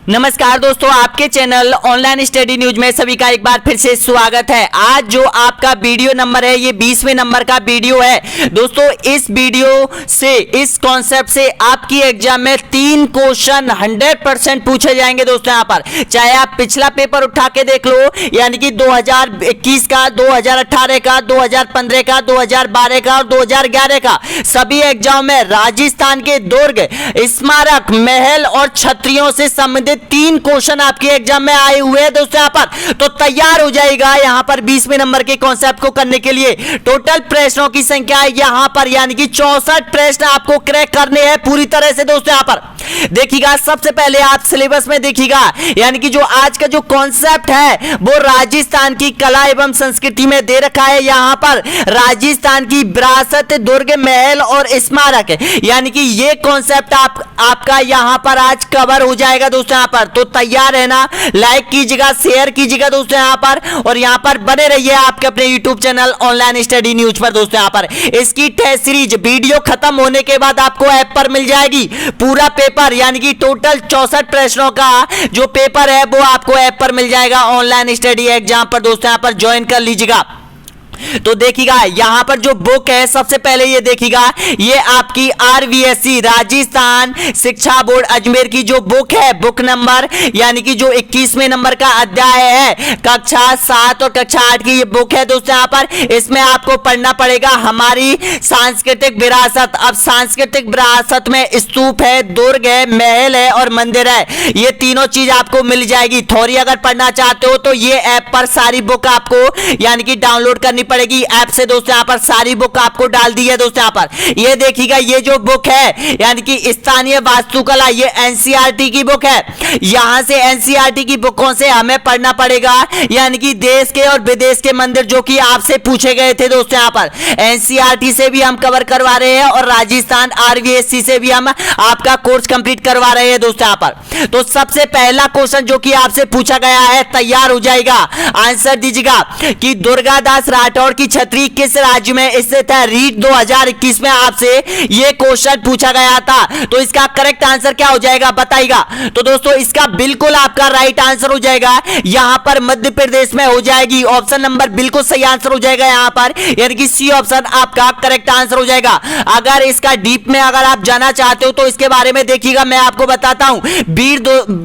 नमस्कार दोस्तों, आपके चैनल ऑनलाइन स्टडी न्यूज में सभी का एक बार फिर से स्वागत है। आज जो आपका वीडियो नंबर है ये 20वें नंबर का वीडियो है। दोस्तों इस वीडियो से, इस कॉन्सेप्ट से आपकी एग्जाम में 3 क्वेश्चन 100% पूछे जाएंगे। दोस्तों यहाँ पर चाहे आप पिछला पेपर उठा के देख लो, यानी कि 2021 का, 2018 का, 2015 का, 2012 का और 2011 का, सभी एग्जाम में राजस्थान के दुर्ग, स्मारक, महल और छतरियों से संबंधित 3 क्वेश्चन आपके एग्जाम में आए हुए हैं। दोस्तों यहाँ पर तो तैयार हो जाएगा यहाँ पर 20वें नंबर के कॉन्सेप्ट को करने के लिए। टोटल प्रश्नों की संख्या यहाँ पर यानी कि 64 प्रश्न आपको क्रैक करने हैं पूरी तरह से। दोस्तों यहाँ पर देखिएगा, सबसे पहले आप सिलेबस में देखिएगा, यानी कि जो आज का जो कॉन्सेप्ट है वो राजस्थान की कला एवं संस्कृति में दे रखा है। यहाँ पर राजस्थान की विरासत, दुर्ग, महल और स्मारक, यानी कि ये कॉन्सेप्ट आपका यहाँ पर आज कवर हो जाएगा। दोस्तों यहाँ पर तो तैयार है ना, लाइक कीजिएगा, शेयर कीजिएगा दोस्तों यहाँ पर, और यहाँ पर बने रहिए आपके अपने YouTube channel online study news पर। दोस्तों यहाँ पर इसकी टेस्ट सीरीज वीडियो खत्म होने के बाद आपको ऐप पर मिल जाएगी। पूरा पेपर यानी कि टोटल 64 प्रश्नों का जो पेपर है वो आपको ऐप पर मिल जाएगा ऑनलाइन स्टडी एग्जाम पर। दोस्तों यहाँ पर ज्वाइन कर लीजिएगा। तो देखिएगा यहां पर जो बुक है, सबसे पहले ये देखिएगा, ये आपकी RVSC राजस्थान शिक्षा बोर्ड अजमेर की जो बुक है, बुक नंबर यानी कि जो 21वें नंबर का अध्याय है, कक्षा 7 और कक्षा 8 की ये बुक है। दोस्तों यहाँ पर इसमें आपको पढ़ना पड़ेगा हमारी सांस्कृतिक विरासत। अब सांस्कृतिक विरासत में स्तूप है, दुर्ग है, महल है और मंदिर है, ये तीनों चीज आपको मिल जाएगी। थोड़ी अगर पढ़ना चाहते हो तो ये ऐप पर सारी बुक आपको यानी कि डाउनलोड करनी पड़ेगी ऐप से। दोस्तों यहाँ पर सारी बुक आपको डाल दी है। दोस्तों यहाँ पर ये देखिएगा, ये जो बुक है यानी कि स्थानीय वास्तुकला, ये NCERT की बुक है। यहां से NCERT की बुकों से हमें पढ़ना पड़ेगा यानी कि देश के और विदेश के मंदिर जो कि आपसे पूछे गए थे। दोस्तों यहाँ पर NCERT से भी हम कवर करवा रहे हैं और राजस्थान RVSC से भी हम आपका कोर्स कंप्लीट करवा रहे हैं। दोस्तों यहाँ पर तो सबसे पहला क्वेश्चन जो कि आपसे पूछा गया है, तैयार हो जाएगा, आंसर दीजिएगा कि दुर्गादास राठौर की छतरी किस राज्य में स्थित है। रीट 2021 में आपसे यह क्वेश्चन पूछा गया था, तो इसका करेक्ट आंसर क्या हो जाएगा बताइएगा। तो दोस्तों इसका बिल्कुल आपका राइट आंसर हो जाएगा यहां पर मध्य प्रदेश में हो जाएगी। ऑप्शन नंबर बिल्कुल सही आंसर हो जाएगा यहां पर, यानी कि सी ऑप्शन आपका करेक्ट आंसर हो जाएगा। अगर इसका डीप में अगर आप जाना चाहते हो तो इसके बारे में देखिएगा, मैं आपको बताता हूं।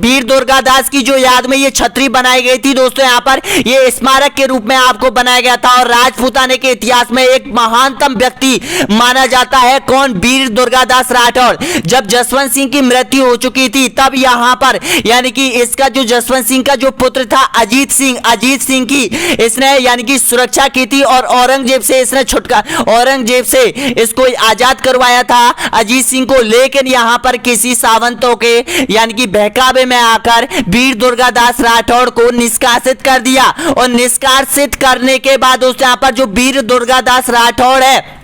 वीर दुर्गादास की जो याद में ये छतरी बनाई गई थी। दोस्तों यहां पर ये स्मारक के रूप में आपको बनाया गया था और राजपूताने के इतिहास में एक महानतम व्यक्ति माना जाता है। कौन? वीर दुर्गादास राठौर। जब जसवंत सिंह की मृत्यु हो चुकी थी तब यहां पर यानी कि इसका जो जसवंत सिंह का जो पुत्र था अजीत सिंह की इसने यानी कि सुरक्षा की थी और औरंगजेब से इसको आजाद करवाया था अजीत सिंह को। लेकिन यहां पर किसी सावंतों के यानी कि बहकावे में आकर वीर दुर्गादास राठौर को निष्कासित कर दिया और निष्कासित करने के बाद दोस्तों यहाँ पर जो वीर दुर्गादास राठौर है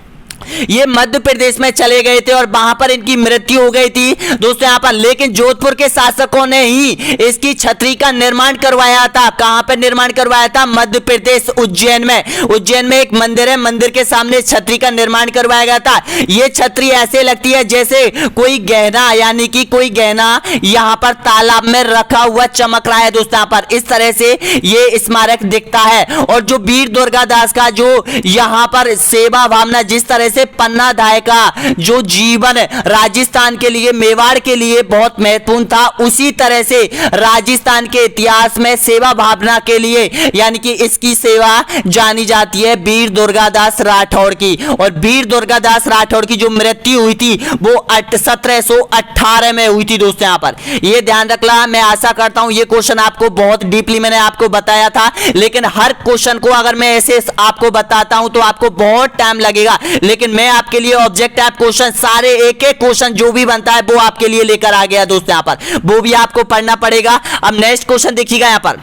ये मध्य प्रदेश में चले गए थे और वहां पर इनकी मृत्यु हो गई थी। दोस्तों यहाँ पर लेकिन जोधपुर के शासकों ने ही इसकी छतरी का निर्माण करवाया था। कहां पर निर्माण करवाया था? मध्य प्रदेश, उज्जैन में एक मंदिर है, मंदिर के सामने छतरी का निर्माण करवाया गया था। ये छतरी ऐसे लगती है जैसे कोई गहना यानी कि कोई गहना यहाँ पर तालाब में रखा हुआ चमक रहा है। दोस्तों यहाँ पर इस तरह से ये स्मारक दिखता है और जो वीर दुर्गादास का जो यहाँ पर सेवा भावना, जिस तरह से पन्ना धाय का जो जीवन राजस्थान के लिए, मेवाड़ के लिए बहुत महत्वपूर्ण था, उसी तरह से राजस्थान के इतिहास में सेवा भावना के लिए यानी कि इसकी सेवा जानी जाती है वीर दुर्गादास राठौर की। और वीर दुर्गादास राठौर की जो मृत्यु हुई थी वो 1718 में हुई थी। दोस्तों यहाँ पर ये ध्यान रखना। मैं आशा करता हूं ये क्वेश्चन आपको बहुत डीपली मैंने आपको बताया था, लेकिन हर क्वेश्चन को अगर मैं ऐसे आपको बताता हूं तो आपको बहुत टाइम लगेगा, लेकिन मैं आपके लिए ऑब्जेक्ट टाइप क्वेश्चन सारे एक एक क्वेश्चन जो भी बनता है वो आपके लिए लेकर आ गया। दोस्तों यहाँ पर वो भी आपको पढ़ना पड़ेगा। अब नेक्स्ट क्वेश्चन देखिएगा यहाँ पर,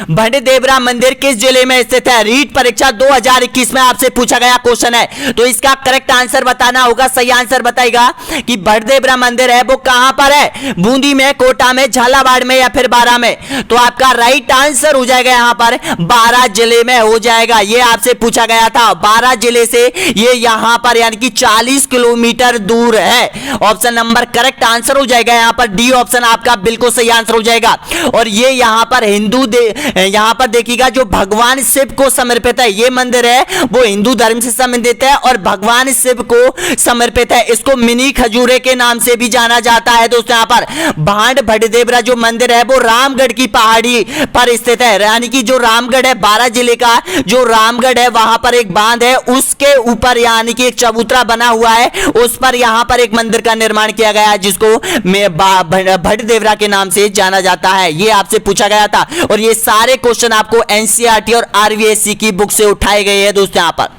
भटदेवरा मंदिर किस जिले में स्थित है? रीट परीक्षा 2021 में आपसे पूछा गया क्वेश्चन है, तो इसका करेक्ट आंसर बताना होगा। सही आंसर बताएगा कि भटदेवरा मंदिर है वो कहां पर है? बूंदी में, कोटा में, झालावाड़ में या फिर बारा में? तो आपका राइट आंसर हो जाएगा यहां पर बारा जिले में हो जाएगा। ये आपसे पूछा गया था, बारा जिले से ये यहां पर यानी कि 40 किलोमीटर दूर है। ऑप्शन नंबर करेक्ट आंसर हो जाएगा यहां पर डी ऑप्शन आपका बिल्कुल सही आंसर हो जाएगा। और ये यहां पर यहां पर देखिएगा जो भगवान शिव को समर्पित है ये मंदिर है वो हिंदू धर्म से संबंधित है और भगवान शिव को समर्पित है। इसको मिनी खजूरे के नाम से भी जाना जाता है दोस्तों। यहां पर भांड भटदेवरा जो मंदिर है वो रामगढ़ की पहाड़ी पर स्थित है, यानी कि जो रामगढ़ है, बारा जिले का जो रामगढ़ है वहां पर एक बांध है, उसके ऊपर यानी कि एक चबूतरा बना हुआ है, उस पर यहां पर एक मंदिर का निर्माण किया गया है जिसको भटदेवरा के नाम से जाना जाता है। ये आपसे पूछा गया था और ये सारे क्वेश्चन आपको एनसीईआरटी और आरवीएससी की बुक से उठाए गए हैं दोस्तों। यहां पर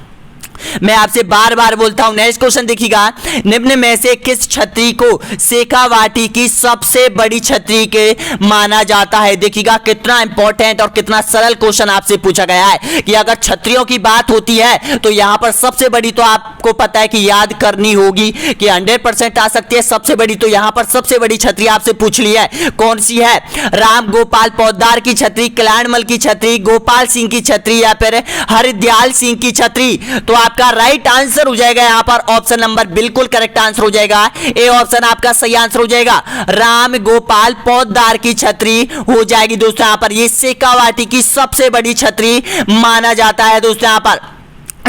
मैं आपसे बार बार बोलता हूं। नेक्स्ट क्वेश्चन देखिएगा, निम्न में से किस छतरी को शेखावाटी की सबसे बड़ी छतरी के माना जाता है? देखिएगा कितना इंपॉर्टेंट और कितना सरल क्वेश्चन आपसे पूछा गया है कि अगर छतरियों की बात होती है तो यहां पर सबसे बड़ी तो आपको पता है कि याद करनी होगी कि 100% आ सकती है सबसे बड़ी। तो यहां पर सबसे बड़ी छतरी आपसे पूछ ली है, कौन सी है? राम गोपाल पोद्दार की छतरी, कल्याणमल की छतरी, गोपाल सिंह की छतरी या फिर हरदयाल सिंह की छतरी? तो आपका राइट आंसर हो जाएगा यहां पर ऑप्शन नंबर बिल्कुल करेक्ट आंसर हो जाएगा। ए ऑप्शन आपका सही आंसर हो जाएगा, राम गोपाल पोद्दार की छतरी हो जाएगी दोस्तों। यहां पर ये शेखावाटी की सबसे बड़ी छतरी माना जाता है दोस्तों। यहां पर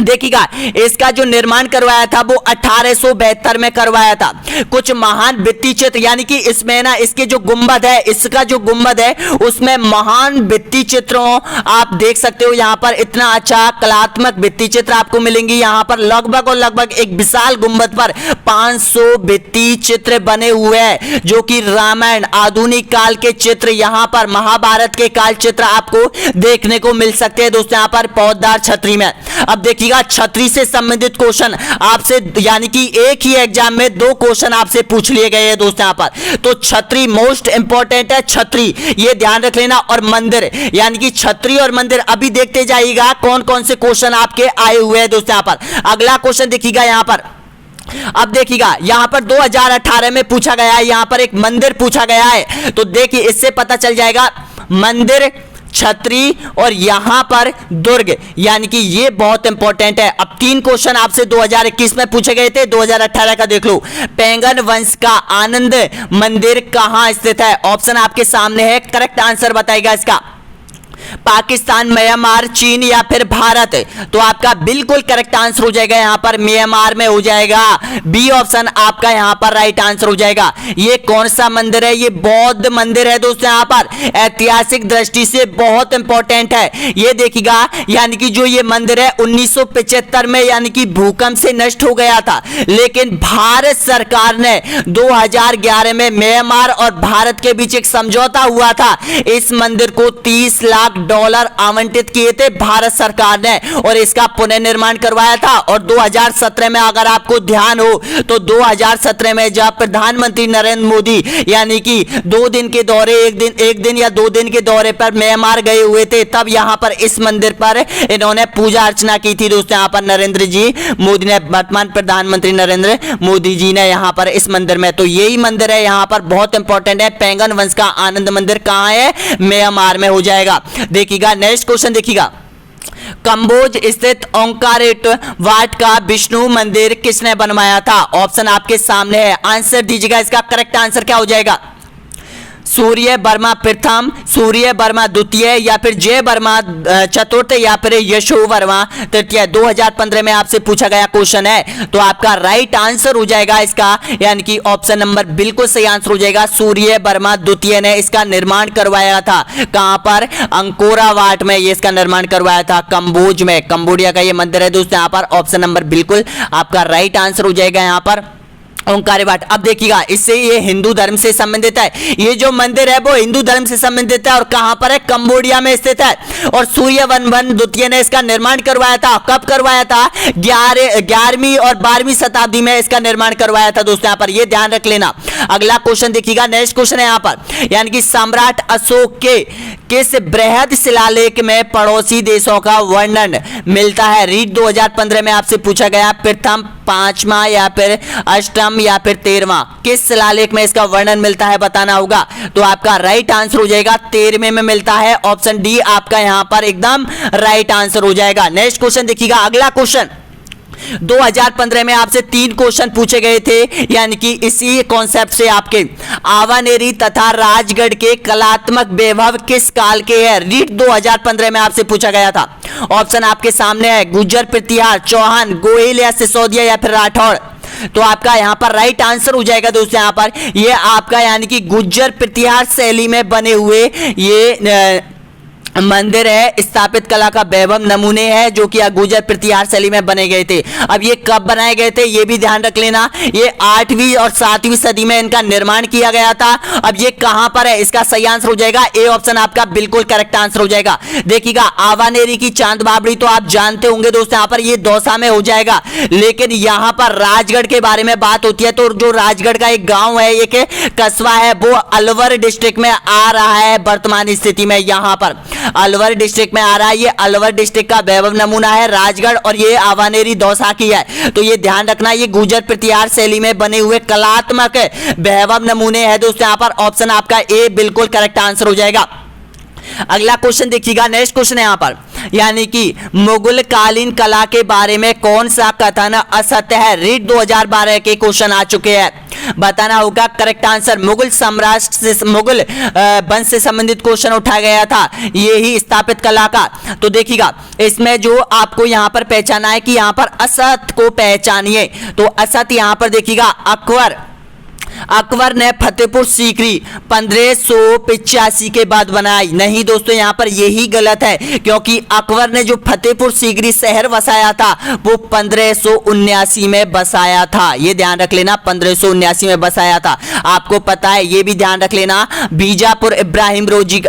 देखिएगा इसका जो निर्माण करवाया था वो 1872 में करवाया था। कुछ महान भित्ति चित्र यानी कि इसमें ना इसके जो गुंबद है, इसका जो गुंबद है उसमें महान भित्ति चित्रों आप देख सकते हो। यहां पर इतना अच्छा कलात्मक भित्ति चित्र आपको मिलेंगे। यहां पर लगभग और लगभग एक विशाल गुंबद पर 500 भित्ति चित्र बने हुए हैं जो कि रामायण, आधुनिक काल के चित्र, यहां पर महाभारत के काल चित्र आपको देखने को मिल सकते हैं दोस्तों यहां पर पोद्दार छतरी में। अब देखिएगा छतरी से संबंधित क्वेश्चन आपसे यानी कि एक ही एग्जाम में 2 क्वेश्चन आपसे पूछ लिए गए हैं दोस्तों यहां पर। तो छतरी मोस्ट इंपॉर्टेंट है, छतरी ये ध्यान रख लेना। और मंदिर यानी कि छतरी और मंदिर अभी देखते जाइएगा कौन कौन से क्वेश्चन आपके आए हुए हैं दोस्तों यहां पर। अगला क्वेश्चन देखिएगा यहां पर, अब देखिएगा यहां पर 2018 में पूछा गया है, यहां पर एक मंदिर पूछा गया है। तो देखिए इससे पता चल जाएगा मंदिर, छतरी और यहां पर दुर्ग, यानी कि ये बहुत इंपॉर्टेंट है। अब 3 क्वेश्चन आपसे 2021 में पूछे गए थे, 2018 का देख लो। पैंगन वंश का आनंद मंदिर कहां स्थित है? ऑप्शन आपके सामने है, करेक्ट आंसर बताएगा इसका पाकिस्तान, म्यांमार, चीन या फिर भारत? तो आपका बिल्कुल करेक्ट आंसर हो जाएगा यहां पर म्यांमार में हो जाएगा। बी ऑप्शन आपका यहां पर राइट आंसर हो जाएगा। ये कौन सा मंदिर है? ये बौद्ध मंदिर है दोस्तों। यहां पर ऐतिहासिक दृष्टि से बहुत इंपॉर्टेंट है। ये देखिएगा यानी कि जो ये मंदिर है 1975 में यानी कि भूकंप से नष्ट हो गया था, लेकिन भारत सरकार ने 2011 में म्यांमार और भारत के बीच एक समझौता हुआ था। इस मंदिर को $30 लाख आवंटित किए थे भारत सरकार ने और इसका पुनर्निर्माण करवाया था। और 2017 में अगर आपको ध्यान हो तो 2017 में जब प्रधानमंत्री नरेंद्र मोदी यानी कि 2 दिन के दौरे, एक दिन या 2 दिन के दौरे पर म्यांमार गए हुए थे, तब यहां पर इस मंदिर पर इन्होंने पूजा अर्चना की थी दोस्तों। यहां पर नरेंद्र जी मोदी ने, वर्तमान प्रधानमंत्री नरेंद्र मोदी जी ने यहां पर इस मंदिर में, तो यही मंदिर है यहां पर बहुत इंपॉर्टेंट है। पैंगन वंश का आनंद मंदिर कहां है? म्यांमार में हो जाएगा। देखिएगा नेक्स्ट क्वेश्चन देखिएगा, कंबोज स्थित ओंकारेट वाट का विष्णु मंदिर किसने बनवाया था? ऑप्शन आपके सामने है, आंसर दीजिएगा। इसका करेक्ट आंसर क्या हो जाएगा? सूर्य वर्मा प्रथम, सूर्य वर्मा द्वितीय या फिर जय वर्मा चतुर्थ या फिर यशो वर्मा तृतीय? 2015 में आपसे पूछा गया क्वेश्चन है। तो आपका राइट आंसर हो जाएगा इसका यानी कि ऑप्शन नंबर बिल्कुल सही आंसर हो जाएगा। सूर्य वर्मा द्वितीय ने इसका निर्माण करवाया था। कहां पर? अंकोरावाट में ये इसका निर्माण करवाया था, कंबोज में, कंबोडिया का ये मंदिर है दोस्तों। यहां पर ऑप्शन नंबर बिल्कुल आपका राइट आंसर हो जाएगा यहां पर। ओंकारेश्वर घाट। अब देखिएगा इससे ये हिंदू धर्म से संबंधित है, ये जो मंदिर है वो हिंदू धर्म से संबंधित है और कहां पर है, कंबोडिया में स्थित है। और सूर्यवर्मन द्वितीय ने इसका निर्माण करवाया था। कब करवाया था, 11वीं और 12वीं शताब्दी में इसका निर्माण करवाया था दोस्तों, यहां पर ये ध्यान रख लेना। अगला क्वेश्चन देखिएगा, नेक्स्ट क्वेश्चन है यहां पर, यानी कि सम्राट अशोक के किस बृहद शिलालेख में पड़ोसी देशों का वर्णन मिलता है। रीट 2015 में आपसे पूछा गया, प्रथम, पांचवा या फिर अष्टम या फिर 13वां, किस शिलालेख में इसका वर्णन मिलता है बताना होगा। तो आपका राइट आंसर हो जाएगा 13वें में मिलता है, ऑप्शन डी आपका यहां पर एकदम राइट आंसर हो जाएगा। नेक्स्ट क्वेश्चन देखिएगा, अगला क्वेश्चन 2015 में आपसे 3 क्वेश्चन पूछे गए थे, यानी कि इसी कॉन्सेप्ट से आपके आवानेरी तथा राजगढ़ के कलात्मक वैभव किस काल के हैं। रीट 2015 में आपसे पूछा गया था। ऑप्शन आपके सामने है, गुर्जर, प्रतिहार, चौहान, गोहिल या सिसोदिया या फिर राठौड़। तो आपका यहां पर राइट आंसर हो जाएगा दोस्तों, यहां पर ये आपका यानी कि गुर्जर प्रतिहार शैली में बने हुए ये मंदिर है, स्थापित कला का वैभव नमूने हैं जो कि गुर्जर प्रतिहार शैली में बने गए थे। अब ये कब बनाए गए थे ये भी ध्यान रख लेना, ये 8वीं और 7वीं सदी में इनका निर्माण किया गया था। अब ये कहां पर है, इसका सही आंसर हो जाएगा ए ऑप्शन आपका बिल्कुल करेक्ट आंसर हो जाएगा। देखिएगा आवानेरी की चांद बावड़ी तो आप जानते होंगे दोस्तों, यहां पर ये दौसा में हो जाएगा, लेकिन यहां पर राजगढ़ के बारे में बात होती है तो जो राजगढ़ का एक गांव है, एक कस्बा है, वो अलवर डिस्ट्रिक्ट में आ रहा है वर्तमान स्थिति में। यहां पर अलवर डिस्ट्रिक्ट में आ रहा है, ये अलवर डिस्ट्रिक्ट का वैभव नमूना है राजगढ़, और ये आवानेरी दौसा की है। तो ये ध्यान रखना, ये गुर्जर प्रतिहार शैली में बने हुए कलात्मक वैभव नमूने हैं दोस्तों, यहां पर ऑप्शन आपका ए बिल्कुल करेक्ट आंसर हो जाएगा। अगला क्वेश्चन देखिएगा, नेक्स्ट क्वेश्चन है यहां पर, यानी कि मुगल कालीन कला के बारे में कौन सा कथन असत्य है। रीट 2012 के क्वेश्चन आ चुके हैं, बताना होगा करेक्ट आंसर। मुगल सम्राट से, मुगल वंश से संबंधित क्वेश्चन उठाया गया था, ये ही स्थापित कला का। तो देखिएगा इसमें जो आपको यहां पर पहचाना है कि यहां पर असत को पहचानिए। तो असत यहां पर देखिएगा, अकबर ने फतेहपुर सीकरी 1585 के बाद बनाई। नहीं दोस्तों, यहां पर यही गलत है, क्योंकि अकबर ने जो फतेहपुर सीकरी शहर बसाया था वो 1579 में बसाया था। ये ध्यान रख लेना, 1579 में बसाया था, आपको पता है, ये भी ध्यान रख लेना। बीजापुर इब्राहिम रोजी,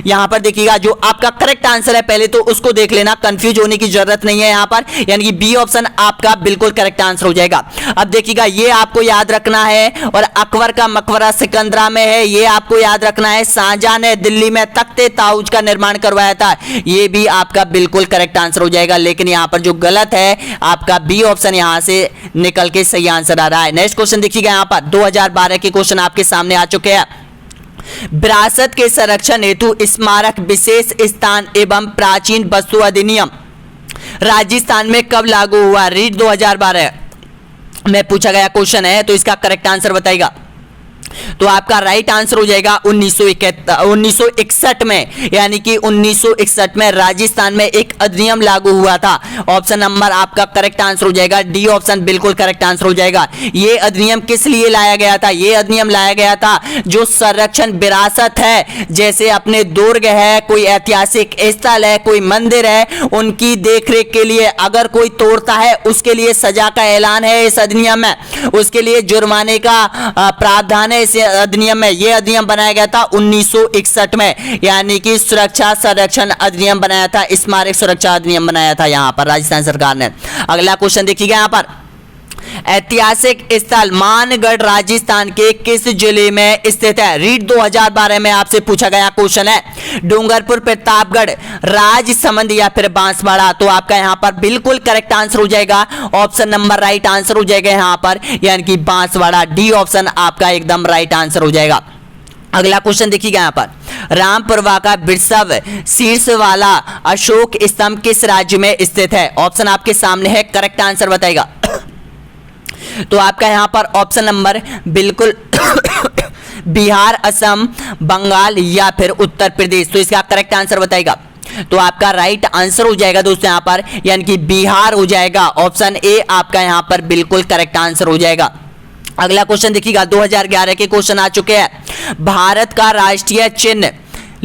यहां पर देखिएगा जो आपका करेक्ट आंसर है पहले तो उसको देख लेना, कंफ्यूज होने की जरूरत नहीं है यहां पर, यानी कि बी ऑप्शन आपका बिल्कुल करेक्ट आंसर हो जाएगा। अब देखिएगा ये आपको याद रखना है, और अकबर का मकबरा सिकंदरा में है, ये आपको याद रखना है। शाहजहां ने दिल्ली में तख्ते ताउज का निर्माण करवाया था, ये भी आपका बिल्कुल करेक्ट आंसर हो जाएगा। लेकिन यहां पर जो गलत है आपका बी ऑप्शन यहां से निकल के सही आंसर आ रहा है। नेक्स्ट क्वेश्चन देखिएगा, यहां पर 2012 के क्वेश्चन आपके सामने आ चुके हैं। विरासत के संरक्षण हेतु स्मारक विशेष स्थान एवं प्राचीन वस्तु अधिनियम राजस्थान में कब लागू हुआ। रीट 2012 में पूछा गया क्वेश्चन है, तो इसका करेक्ट आंसर बताइएगा। तो आपका राइट आंसर हो जाएगा 1961 में, यानी कि 1961 में राजस्थान में एक अधिनियम लागू हुआ था। ऑप्शन नंबर आपका करेक्ट आंसर हो जाएगा डी ऑप्शन बिल्कुल करेक्ट आंसर हो जाएगा। ये अधिनियम किस लिए लाया गया था, ये अधिनियम लाया गया था जो संरक्षण विरासत है, जैसे अपने दुर्ग है, कोई ऐतिहासिक स्थल है, कोई मंदिर है, उनकी देखरेख के लिए अगर कोई तोड़ता है उसके लिए सजा का ऐलान है इस अधिनियम में, उसके लिए जुर्माने का प्रावधान है इस अधिनियम में। यह अधिनियम बनाया गया था 1961 में, यानी कि सुरक्षा संरक्षण अधिनियम बनाया था, स्मारक सुरक्षा अधिनियम बनाया था यहां पर राजस्थान सरकार ने। अगला क्वेश्चन देखिएगा, यहां पर ऐतिहासिक स्थल मानगढ़ राजस्थान के किस जिले में स्थित है। रीट 2012 में आपसे पूछा गया क्वेश्चन है। डूंगरपुर, प्रतापगढ़, राजसमंद या फिर बांसवाड़ा। तो आपका यहां पर बिल्कुल करेक्ट आंसर हो जाएगा, ऑप्शन नंबर राइट आंसर हो जाएगा यहां पर, यानी कि बांसवाड़ा। डी ऑप्शन आपका एकदम राइट आंसर हो जाएगा। अगला क्वेश्चन देखिएगा, यहां पर रामपुरवा का वृषभ शीर्ष वाला अशोक स्तंभ किस राज्य में स्थित है। ऑप्शन आपके सामने है, करेक्ट आंसर बताएगा। तो आपका यहां पर ऑप्शन नंबर बिल्कुल बिहार, असम, बंगाल या फिर उत्तर प्रदेश। तो इसका करेक्ट आंसर बताएगा। तो आपका राइट आंसर हो जाएगा दोस्तों यहां पर, यानी कि बिहार हो जाएगा। ऑप्शन ए आपका यहां पर बिल्कुल करेक्ट आंसर हो जाएगा। अगला क्वेश्चन देखिएगा, 2011 के क्वेश्चन आ चुके हैं। भारत का राष्ट्रीय चिन्ह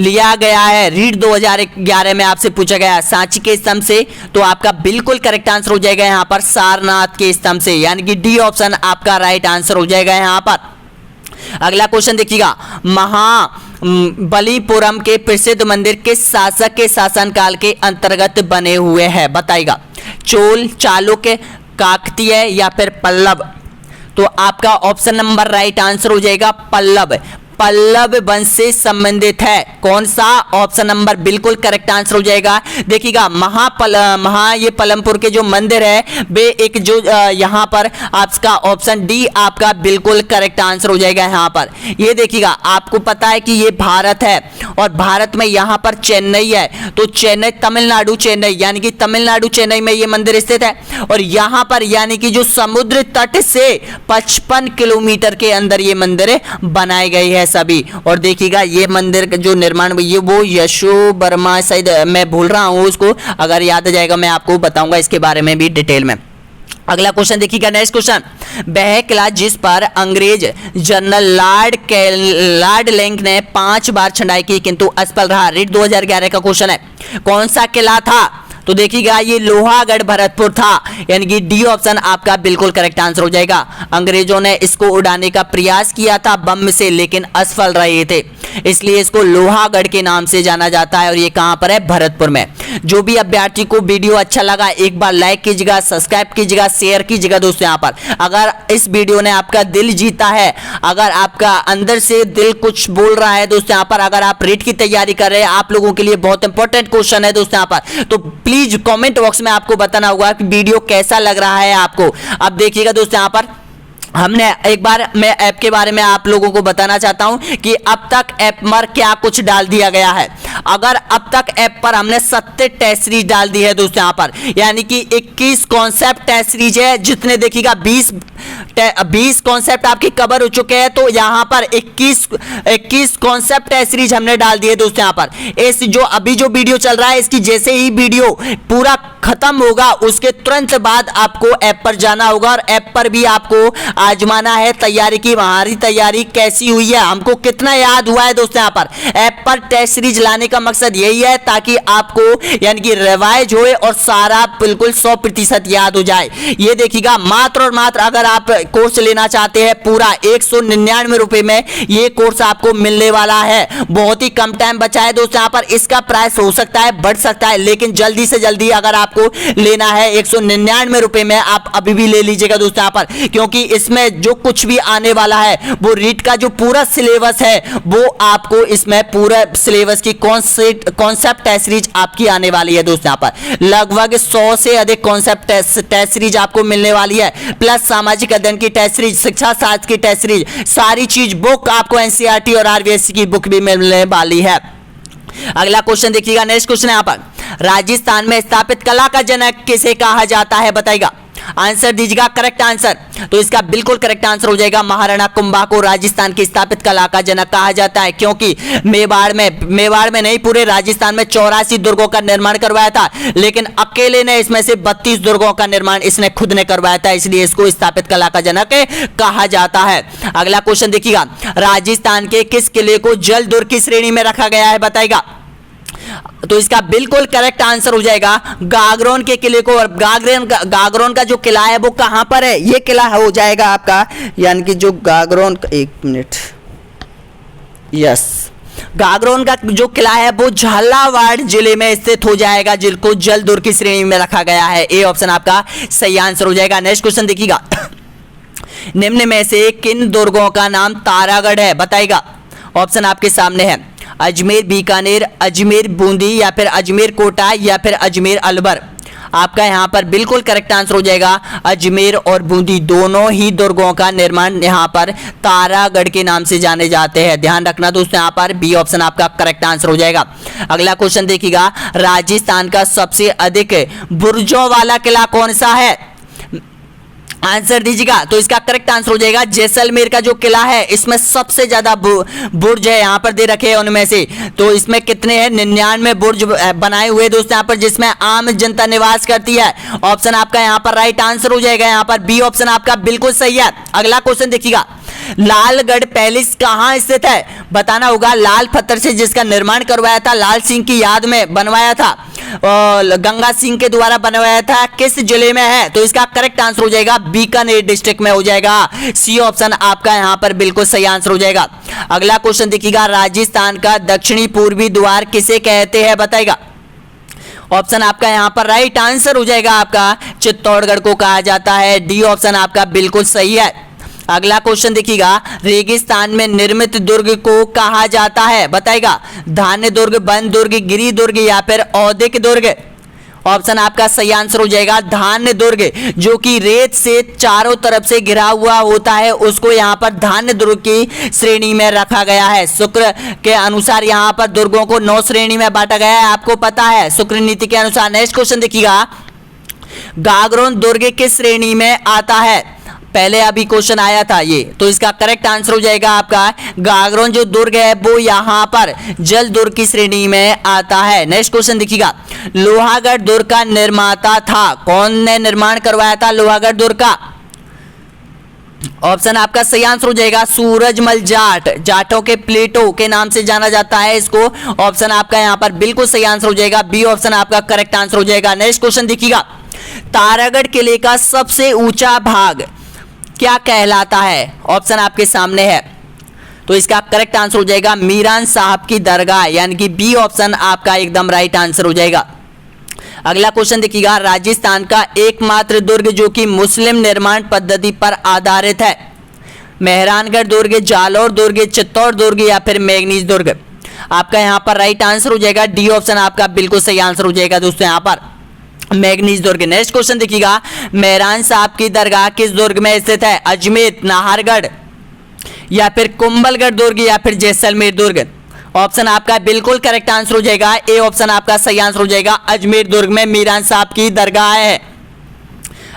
लिया गया है? रीड 2011 में आपसे पूछा गया सांची के स्तंभ से, तो आपका बिल्कुल करेक्ट आंसर हो जाएगा यहाँ पर सारनाथ के स्तंभ से, यानी कि डी ऑप्शन आपका राइट आंसर हो जाएगा यहाँ पर। अगला क्वेश्चन देखिएगा, महाबलीपुरम के प्रसिद्ध मंदिर किस शासक के शासनकाल के अंतर्गत बने हुए हैं? बताइएगा, चोल, चालुक्य, काकतीय या फिर पल्लव? तो आपका ऑप्शन नंबर राइट आंसर हो जाएगा पल्लव। पल्लव वंश से संबंधित है। कौन सा? ऑप्शन नंबर बिल्कुल करेक्ट आंसर हो जाएगा। देखिएगा, ये पलमपुर के जो मंदिर है वे एक जो यहाँ पर आपका ऑप्शन डी आपका बिल्कुल करेक्ट आंसर हो जाएगा यहाँ पर। ये देखिएगा, आपको पता है कि ये भारत है और भारत में यहाँ पर चेन्नई है, तो चेन्नई तमिलनाडु चेन्नई यानी कि तमिलनाडु चेन्नई में ये मंदिर स्थित है और यहाँ पर यानी कि जो समुद्र तट से 55 किलोमीटर के अंदर ये मंदिर बनाए गए हैं सभी। और देखिएगा, ये मंदिर का जो निर्माण ये वो यशो वर्मा, शायद मैं भूल रहा हूँ उसको, अगर याद आ जाएगा मैं आपको बताऊंगा इसके बारे में भी डिटेल में। अगला क्वेश्चन देखिएगा, नेक्स्ट क्वेश्चन, वह किला जिस पर अंग्रेज जनरल लॉर्ड लेंक ने 5 बार छंटाई की किंतु असफल रहा? रीड 2011 का क्वेश्चन है। कौन सा किला था? तो देखिएगा, ये लोहागढ़ भरतपुर था, यानी कि डी ऑप्शन आपका बिल्कुल करेक्ट आंसर हो जाएगा। अंग्रेजों ने इसको उड़ाने का प्रयास किया था बम से, लेकिन असफल रहे थे, इसलिए इसको लोहागढ़ के नाम से जाना जाता है और ये कहां पर है? भरतपुर में। जो भी अभ्यर्थी को वीडियो अच्छा लगा एक बार लाइक कीजिएगा, सब्सक्राइब कीजिएगा, शेयर कीजिएगा दोस्तों। यहाँ पर अगर इस वीडियो ने आपका दिल जीता है, अगर आपका अंदर से दिल कुछ बोल रहा है दोस्तों, यहाँ पर अगर आप रीट की तैयारी कर रहे हैं, आप लोगों के लिए बहुत इंपॉर्टेंट क्वेश्चन है दोस्तों यहाँ पर, तो प्लीज कमेंट बॉक्स में आपको बताना होगा कि वीडियो कैसा लग रहा है आपको। अब देखिएगा दोस्तों, यहाँ पर हमने एक बार मैं ऐप के बारे में आप लोगों को बताना चाहता हूं कि अब तक ऐप पर क्या कुछ डाल दिया गया है। अगर अब तक ऐप पर हमने 70 टेस्ट सीरीज डाल दी है दोस्तों यहाँ पर, यानी कि 21 कॉन्सेप्ट टेस्ट सीरीज है, जितने देखिएगा 20 कॉन्सेप्ट आपके कवर हो चुके हैं, तो यहाँ पर 21 कॉन्सेप्ट टेस्ट सीरीज हमने डाल दी है दोस्तों यहाँ पर। इस जो अभी जो वीडियो चल रहा है, इसकी जैसे ही वीडियो पूरा खत्म होगा उसके तुरंत बाद आपको ऐप पर जाना होगा और ऐप पर भी आपको आजमाना है तैयारी की हमारी तैयारी कैसी हुई है, हमको कितना याद हुआ है दोस्तों। यहाँ पर ऐप पर टेस्ट सीरीज लाने का मकसद यही है ताकि आपको यानी कि रिवाइज होए और सारा बिल्कुल 100% याद हो जाए। ये देखिएगा, मात्र और मात्र अगर आप कोर्स लेना चाहते हैं पूरा 199 रुपए में ये कोर्स आपको मिलने वाला है। बहुत ही कम टाइम बचा है दोस्तों यहाँ पर, इसका प्राइस हो सकता है बढ़ सकता है, लेकिन जल्दी से जल्दी अगर आपको लेना है 199 रुपए में आप अभी भी ले लीजिएगा दोस्तों यहाँ पर, क्योंकि इसमें जो कुछ भी आने वाला है वो रीट का जो पूरा सिलेबस है वो आपको इसमें पूरा सिलेबस की कॉन्सेप्ट टेस्ट सीरीज आपकी आने वाली है दोस्तों। यहाँ पर लगभग 100 से अधिक कॉन्सेप्ट टेस्ट सीरीज आपको मिलने वाली है, प्लस सामाजिक अध्ययन की टेस्ट सीरीज, शिक्षा शास्त्र की टेस्ट सीरीज, सारी चीज बुक आपको एनसीईआरटी और आरबीएससी की बुक भी मिलने वाली है। अगला क्वेश्चन देखिएगा, नेक्स्ट क्वेश्चन यहाँ पर, राजस्थान में स्थापित कला का जनक किसे कहा जाता है? बताइएगा, आंसर दीजिएगा करेक्ट आंसर। तो इसका बिल्कुल करेक्ट आंसर हो जाएगा महाराणा कुंभा को राजस्थान की स्थापित कला का जनक कहा जाता है, क्योंकि मेवाड़ में नहीं पूरे राजस्थान में 84 दुर्गों का निर्माण करवाया था, लेकिन अकेले ने इसमें से 32 दुर्गों का निर्माण इसने खुद ने करवाया था, इसलिए इसको स्थापित कला का जनक कहा जाता है। अगला क्वेश्चन देखिएगा, राजस्थान के किस किले को जल दुर्ग की श्रेणी में रखा गया है? बताइएगा। तो इसका बिल्कुल करेक्ट आंसर हो जाएगा गागरोन के किले को। और गागरोन का जो किला है वो कहां पर है? ये किला हो जाएगा आपका, यानी कि जो गागरोन, एक मिनट, यस, गागरोन का जो किला है वो झालावाड़ जिले में स्थित हो जाएगा, जिसको जल दुर्ग की श्रेणी में रखा गया है। ए ऑप्शन आपका सही आंसर हो जाएगा। नेक्स्ट क्वेश्चन देखिएगा, निम्न में से किन दुर्गों का नाम तारागढ़ है? बताइएगा। ऑप्शन आपके सामने है, अजमेर बीकानेर, अजमेर बूंदी या फिर अजमेर कोटा या फिर अजमेर अलवर। आपका यहाँ पर बिल्कुल करेक्ट आंसर हो जाएगा अजमेर और बूंदी, दोनों ही दुर्गों का निर्माण यहाँ पर तारागढ़ के नाम से जाने जाते हैं। ध्यान रखना दोस्तों, यहाँ पर बी ऑप्शन आपका करेक्ट आंसर हो जाएगा। अगला क्वेश्चन देखिएगा, राजस्थान का सबसे अधिक बुर्जों वाला किला कौन सा है? आंसर दीजिएगा। तो इसका करेक्ट आंसर हो जाएगा जैसलमेर का जो किला है, इसमें सबसे ज्यादा बुर्ज है यहाँ पर दे रखे हैं उनमें से। तो इसमें कितने हैं? 99 बुर्ज बनाए हुए दोस्तों यहाँ पर, जिसमें आम जनता निवास करती है। ऑप्शन आपका यहाँ पर राइट आंसर हो जाएगा, यहाँ पर बी ऑप्शन आपका बिल्कुल सही है। अगला क्वेश्चन देखिएगा, लालगढ़ पैलेस कहाँ स्थित है? बताना होगा। लाल पत्थर से जिसका निर्माण करवाया था, लाल सिंह की याद में बनवाया था, गंगा सिंह के द्वारा बनवाया था, किस जिले में है? तो इसका करेक्ट आंसर हो जाएगा बीकानेर डिस्ट्रिक्ट में हो जाएगा। सी ऑप्शन आपका यहां पर बिल्कुल सही आंसर हो जाएगा। अगला क्वेश्चन देखिएगा, राजस्थान का दक्षिणी पूर्वी द्वार किसे कहते हैं? बताएगा। ऑप्शन आपका यहां पर राइट आंसर हो जाएगा आपका चित्तौड़गढ़ को कहा जाता है। डी ऑप्शन आपका बिल्कुल सही है। अगला क्वेश्चन देखिएगा, रेगिस्तान में निर्मित दुर्ग को कहा जाता है? बताएगा। धान्य दुर्ग, वन दुर्ग, गिरी दुर्ग या फिर औद्योगिक दुर्ग? ऑप्शन आपका सही आंसर हो जाएगा धान्य दुर्ग, जो कि रेत से चारों तरफ से घिरा हुआ होता है, उसको यहाँ पर धान्य दुर्ग की श्रेणी में रखा गया है। शुक्र के अनुसार यहाँ पर दुर्गों को 9 श्रेणी में बांटा गया है, आपको पता है शुक्र नीति के अनुसार। नेक्स्ट क्वेश्चन देखिएगा, गागरोन दुर्ग किस श्रेणी में आता है? पहले अभी क्वेश्चन आया था ये, तो इसका करेक्ट आंसर हो जाएगा आपका गागरोन जो दुर्ग है वो यहाँ पर जल दुर्ग की श्रेणी में आता है। नेक्स्ट क्वेश्चन देखिएगा, लोहागढ़ दुर्ग का निर्माता था? कौन ने निर्माण करवाया था लोहागढ़ दुर्ग का? ऑप्शन आपका सही आंसर हो जाएगा सूरजमल जाट, जाटों के प्लेटो के नाम से जाना जाता है इसको। ऑप्शन आपका यहाँ पर बिल्कुल सही आंसर हो जाएगा, बी ऑप्शन आपका करेक्ट आंसर हो जाएगा। नेक्स्ट क्वेश्चन देखिएगा, तारागढ़ किले का सबसे ऊंचा भाग क्या कहलाता है? ऑप्शन आपके सामने है, तो इसका करेक्ट आंसर हो जाएगा मीरान साहब की दरगाह, यानी कि बी ऑप्शन आपका एकदम राइट आंसर हो जाएगा। अगला क्वेश्चन देखिएगा, राजस्थान का एकमात्र दुर्ग जो कि मुस्लिम निर्माण पद्धति पर आधारित है? मेहरानगढ़ दुर्ग, जालौर दुर्ग, चित्तौड़ दुर्ग या फिर मैंगनीज दुर्ग? आपका यहां पर राइट आंसर हो जाएगा डी ऑप्शन आपका बिल्कुल सही आंसर हो जाएगा दोस्तों यहां पर मैंगनीज दुर्ग। नेक्स्ट क्वेश्चन देखिएगा, मेहरान साहब की दरगाह किस दुर्ग में स्थित है? अजमेर, नाहरगढ़ या फिर कुंभलगढ़ दुर्ग या फिर जैसलमेर दुर्ग? ऑप्शन आपका बिल्कुल करेक्ट आंसर हो जाएगा, ए ऑप्शन आपका सही आंसर हो जाएगा, अजमेर दुर्ग में मीरान साहब की दरगाह है।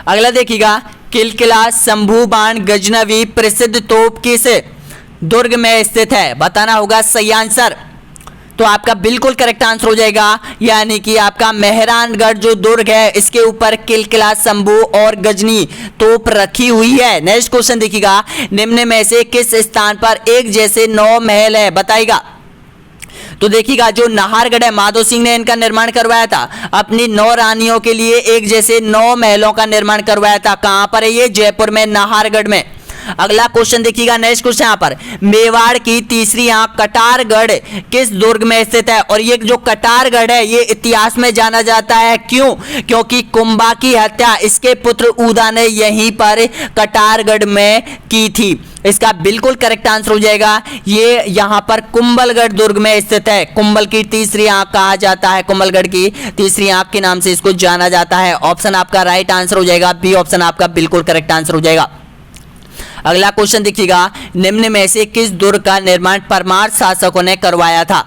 अगला देखिएगा, किलकिला, शंभू बाण, गजनवी प्रसिद्ध तोप किस दुर्ग में स्थित है? बताना होगा सही आंसर, तो आपका बिल्कुल करेक्ट आंसर हो जाएगा, यानी कि आपका मेहरानगढ़ जो दुर्ग है इसके ऊपर किलकिला, शंभू और गजनी तोप रखी हुई है। नेक्स्ट क्वेश्चन देखिएगा, निम्न में से किस स्थान पर एक जैसे 9 महल है? बताइएगा। तो देखिएगा, जो नाहरगढ़ है माधो सिंह ने इनका निर्माण करवाया था, अपनी 9 रानियों के लिए एक जैसे 9 महलों का निर्माण करवाया था। कहां पर है ये? जयपुर में, नाहरगढ़ में। अगला क्वेश्चन देखिएगा, नेक्स्ट क्वेश्चन यहां पर, मेवाड़ की तीसरी आंख कटारगढ़ किस दुर्ग में स्थित है? और ये जो कटारगढ़ है ये इतिहास में जाना जाता है, क्यों? क्योंकि कुंभा की हत्या इसके पुत्र उदा ने यहीं पर कटारगढ़ में की थी। इसका बिल्कुल करेक्ट आंसर हो जाएगा, ये यहां पर कुंभलगढ़ दुर्ग में स्थित है। कुंभल की तीसरी आंख कहा जाता है, कुंभलगढ़ की तीसरी आंख के नाम से इसको जाना जाता है। ऑप्शन आपका राइट आंसर हो जाएगा, बी ऑप्शन आपका बिल्कुल करेक्ट आंसर हो जाएगा। अगला क्वेश्चन देखिएगा, निम्न में से किस दुर्ग का निर्माण परमार शासकों ने करवाया था?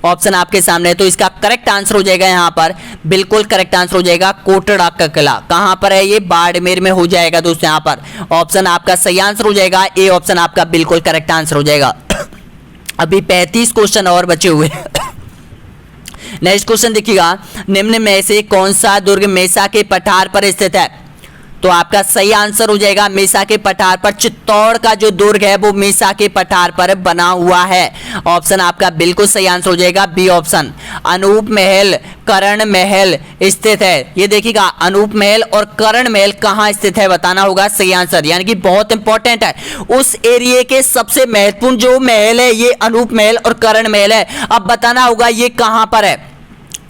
ऑप्शन आपके सामने है, तो इसका करेक्ट आंसर हो जाएगा यहां पर बिल्कुल करेक्ट आंसर हो जाएगा कोटड़ा का किला। कहां पर है ये? बाड़मेर में हो जाएगा दोस्तों यहां पर। ऑप्शन आपका सही आंसर हो जाएगा, ए ऑप्शन आपका बिल्कुल करेक्ट आंसर हो जाएगा। अभी 35 क्वेश्चन और बचे हुए। नेक्स्ट क्वेश्चन देखिएगा, निम्न में से कौन सा दुर्ग मेसा के पठार पर स्थित है? तो आपका सही आंसर हो जाएगा मेसा के पठार पर। चित्तौड़ का जो दुर्ग है वो मेसा के पठार पर बना हुआ है। ऑप्शन आपका बिल्कुल सही आंसर हो जाएगा, बी ऑप्शन। अनूप महल, कर्ण महल स्थित है, ये देखिएगा अनूप महल और कर्ण महल कहाँ स्थित है? बताना होगा सही आंसर, यानी कि बहुत इंपॉर्टेंट है। उस एरिया के सबसे महत्वपूर्ण जो महल है ये अनूप महल और कर्ण महल है। अब बताना होगा ये कहां पर है,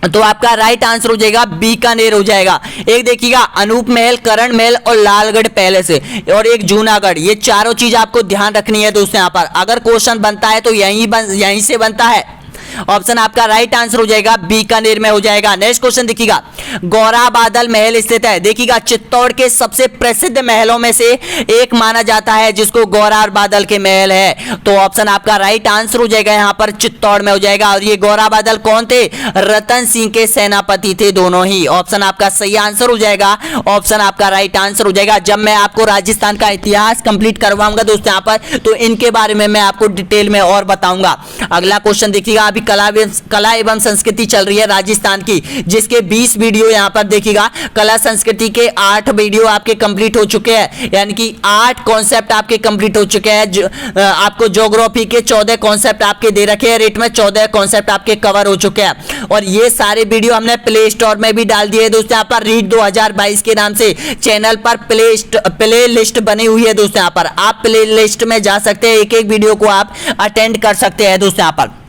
तो आपका राइट आंसर हो जाएगा बीकानेर हो जाएगा। एक देखिएगा अनूप महल, करण महल और लालगढ़ पैलेस और एक जूनागढ़, ये चारों चीज आपको ध्यान रखनी है दोस्तों। यहां पर अगर क्वेश्चन बनता है तो यहीं से बनता है। ऑप्शन आपका राइट आंसर हो जाएगा बीकानेर में हो जाएगा। नेक्स्ट क्वेश्चन देखिएगा, गौरा बादल महल स्थित है। देखिएगा चित्तौड़ के सबसे प्रसिद्ध महलों में से एक माना जाता है जिसको गौरा और बादल के महल है, तो ऑप्शन आपका राइट आंसर हो जाएगा यहां पर चित्तौड़ में हो जाएगा। और ये गौरा बादल कौन थे? रतन सिंह के सेनापति थे दोनों ही। ऑप्शन आपका सही आंसर हो जाएगा, ऑप्शन आपका राइट आंसर हो जाएगा। जब मैं आपको राजस्थान का इतिहास कंप्लीट करवाऊंगा दोस्तों यहां पर, तो इनके बारे में मैं आपको डिटेल में और बताऊंगा। अगला क्वेश्चन देखिएगा, अभी कला एवं संस्कृति चल रही है राजस्थान की, जिसके 20 वीडियो यहाँ पर देखिएगा। कला संस्कृति के 8 वीडियो आपके कंप्लीट हो चुके हैं, यानी कि 8 कॉन्सेप्ट आपके कंप्लीट हो चुके हैं। आपको ज्योग्राफी के 14 कॉन्सेप्ट आपके दे रखे हैं रेट में, 14 कॉन्सेप्ट आपके कवर हो चुके हैं और ये सारे वीडियो हमने प्ले स्टोर में भी डाल दिए दोस्तों। यहाँ पर रीड 2022 के नाम से चैनल पर प्ले लिस्ट बनी हुई है दोस्तों। यहाँ पर आप प्ले लिस्ट में जा सकते हैं, एक एक वीडियो को आप अटेंड कर सकते हैं दोस्तों यहाँ पर।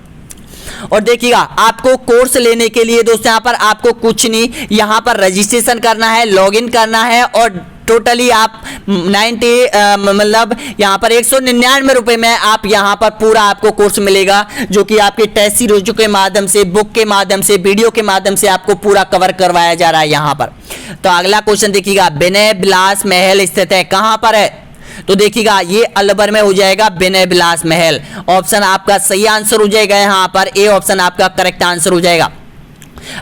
और देखिएगा आपको कोर्स लेने के लिए दोस्तों यहाँ पर आपको कुछ नहीं, यहाँ पर रजिस्ट्रेशन करना है, लॉगिन करना है और टोटली आप 90 मतलब यहाँ पर 199 रुपए में आप यहाँ पर पूरा आपको कोर्स मिलेगा, जो कि आपके टेस्ट सीरीजों के माध्यम से, बुक के माध्यम से, वीडियो के माध्यम से आपको पूरा कवर करवाया जा रहा है यहाँ पर। तो अगला क्वेश्चन देखिएगा, विनय विलास महल स्थित है, कहाँ पर है? तो देखिएगा ये अलवर में हो जाएगा विनय विलास महल। ऑप्शन आपका सही आंसर हो जाएगा यहाँ पर, ए ऑप्शन आपका करेक्ट आंसर हो जाएगा।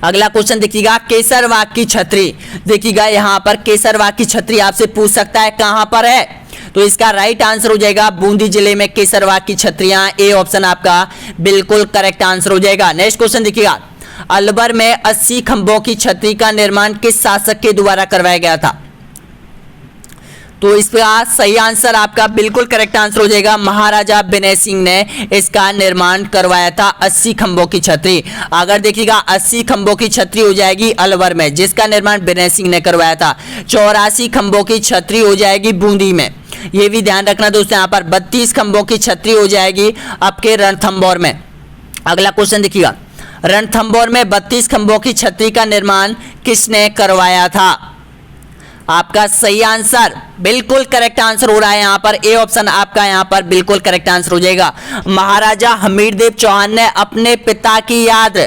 अगला क्वेश्चन देखिएगा, केसरबाग की छतरी, देखिएगा यहाँ पर केसरबाग की छतरी आपसे पूछ सकता है कहां पर है, तो इसका राइट आंसर हो जाएगा बूंदी जिले में केसरबाग की छतरियां, ए ऑप्शन आपका बिल्कुल करेक्ट आंसर हो जाएगा। नेक्स्ट क्वेश्चन देखिएगा, अलवर में 80 खंभों की छतरी का निर्माण किस शासक के द्वारा करवाया गया था? तो इसका सही आंसर आपका बिल्कुल करेक्ट आंसर हो जाएगा, महाराजा विनय सिंह ने इसका निर्माण करवाया था 80 खंभों की छतरी। अगर देखिएगा 80 खंभों की छतरी हो जाएगी अलवर में, जिसका निर्माण विनय सिंह ने करवाया था। 84 खंभों की छतरी हो जाएगी बूंदी में, ये भी ध्यान रखना दोस्तों। यहाँ पर 32 खंभों की छतरी हो जाएगी आपके रणथंभौर में। अगला क्वेश्चन देखिएगा, रणथंभौर में 32 खंभों की छतरी का निर्माण किसने करवाया था? आपका सही आंसर बिल्कुल करेक्ट आंसर हो रहा है यहाँ पर, ए ऑप्शन आपका यहाँ पर बिल्कुल करेक्ट आंसर हो जाएगा। महाराजा हमीरदेव चौहान ने अपने पिता की याद,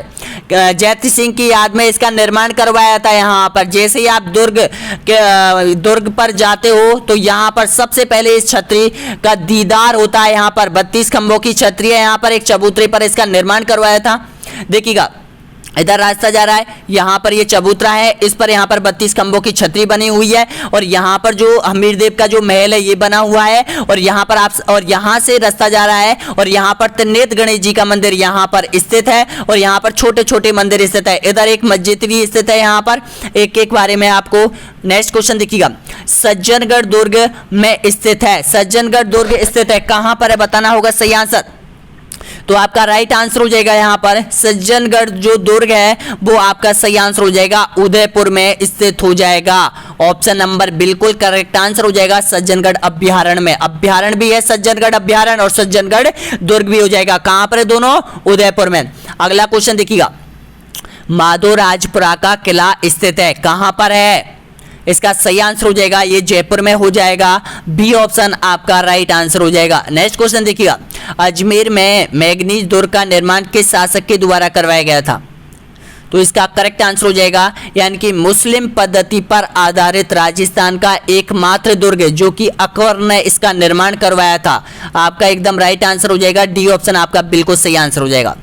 जयति सिंह की याद में इसका निर्माण करवाया था। यहाँ पर जैसे ही आप दुर्ग पर जाते हो तो यहाँ पर सबसे पहले इस छतरी का दीदार होता है। यहाँ पर 32 खंभों की छतरी है, यहाँ पर एक चबूतरे पर इसका निर्माण करवाया था। देखिएगा इधर रास्ता जा रहा है, यहाँ पर ये चबूतरा है, इस पर यहाँ पर 32 खंभों की छतरी बनी हुई है और यहाँ पर जो हमीरदेव का जो महल है ये बना हुआ है और यहाँ पर आप और यहाँ से रास्ता जा रहा है और यहाँ पर त्रिनेत्र गणेश जी का मंदिर यहाँ पर स्थित है और यहाँ पर छोटे छोटे मंदिर स्थित है। इधर एक मस्जिद भी स्थित है। यहाँ पर एक एक बारे में आपको नेक्स्ट क्वेश्चन देखिएगा, सज्जनगढ़ दुर्ग में स्थित है, सज्जनगढ़ दुर्ग स्थित है, कहाँ पर है बताना होगा सही आंसर। तो आपका राइट आंसर हो जाएगा यहाँ पर सज्जनगढ़ जो दुर्ग है वो आपका सही आंसर हो जाएगा, उदयपुर में स्थित हो जाएगा। ऑप्शन नंबर बिल्कुल करेक्ट आंसर हो जाएगा, सज्जनगढ़ अभ्यारण्य में, अभ्यारण्य भी है सज्जनगढ़ अभ्यारण्य और सज्जनगढ़ दुर्ग भी हो जाएगा। कहां पर है दोनों? उदयपुर में। अगला क्वेश्चन देखिएगा, माधोराजपुरा का किला स्थित है, कहां पर है? इसका सही आंसर हो जाएगा ये जयपुर में हो जाएगा, बी ऑप्शन आपका राइट आंसर हो जाएगा। नेक्स्ट क्वेश्चन देखिएगा, अजमेर में मैगनीज दुर्ग का निर्माण किस शासक के द्वारा करवाया गया था? तो इसका करेक्ट आंसर हो जाएगा, यानी कि मुस्लिम पद्धति पर आधारित राजस्थान का एकमात्र दुर्ग जो कि अकबर ने इसका निर्माण करवाया था। आपका एकदम राइट आंसर हो जाएगा, डी ऑप्शन आपका बिल्कुल सही आंसर हो जाएगा।